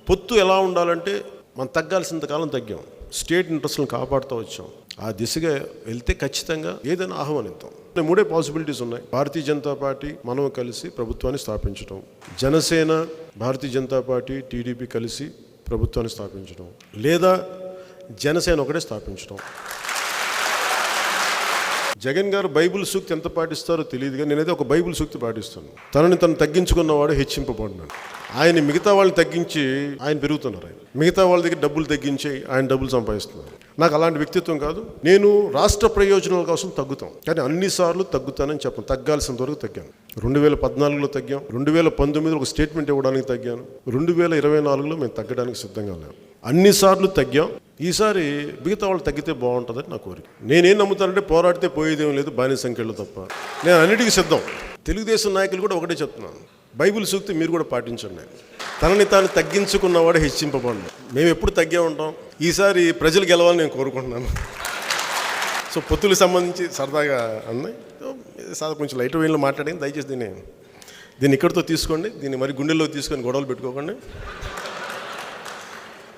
పొత్తు ఎలా ఉండాలంటే మనం తగ్గాల్సినంత కాలం తగ్గాం, స్టేట్ ఇంట్రెస్ట్లను కాపాడుతూ వచ్చాం. ఆ దిశగా వెళ్తే ఖచ్చితంగా ఏదైనా ఆహ్వానిద్దాం. మూడే పాసిబిలిటీస్ ఉన్నాయి. భారతీయ జనతా పార్టీ మనం కలిసి ప్రభుత్వాన్ని స్థాపించడం, జనసేన భారతీయ జనతా పార్టీ టీడీపీ కలిసి ప్రభుత్వాన్ని స్థాపించడం, లేదా జనసేన ఒకటే స్థాపించడం. జగన్ గారు బైబిల్ సూక్తి ఎంత పాటిస్తారో తెలియదు, కానీ నేనైతే ఒక బైబిల్ సూక్తి పాటిస్తాను. తనని తను తగ్గించుకున్నవాడు హెచ్చింపబడినాడు. ఆయన మిగతా వాళ్ళని తగ్గించి ఆయన పెరుగుతున్నారు. ఆయన మిగతా వాళ్ళ దగ్గర డబ్బులు తగ్గించి ఆయన డబ్బులు సంపాదిస్తున్నారు. నాకు అలాంటి వ్యక్తిత్వం కాదు. నేను రాష్ట్ర ప్రయోజనాల కోసం తగ్గుతాం, కానీ అన్నిసార్లు తగ్గుతానని చెప్పను. తగ్గాల్సినంత వరకు తగ్గాను. 2014లో తగ్గాం, 2019లో ఒక స్టేట్మెంట్ ఇవ్వడానికి తగ్గాను, 2024లో మేము తగ్గడానికి సిద్ధంగా లేము. అన్నిసార్లు తగ్గాం. ఈసారి మిగతా వాళ్ళు తగ్గితే బాగుంటుందని నా కోరిక. నేనేం నమ్ముతానంటే పోరాడితే పోయేదేం లేదు, బానిస సంఖ్యలో తప్ప. నేను అన్నిటికీ సిద్ధం. తెలుగుదేశం నాయకులు కూడా ఒకటే చెప్తున్నాను, బైబిల్ సూక్తి మీరు కూడా పాటించండి. తనని తాను తగ్గించుకున్నవాడు హెచ్చింపబడి. మేము ఎప్పుడు తగ్గే ఉంటాం. ఈసారి ప్రజలు గెలవాలని నేను కోరుకుంటున్నాను. సో పొత్తులకు సంబంధించి సరదాగా అన్నాయి, కొంచెం లైట్ వేలో మాట్లాడింది. దయచేసి దీన్ని ఇక్కడితో తీసుకోండి. దీన్ని మరి గుండెల్లో తీసుకొని గొడవలు పెట్టుకోకండి.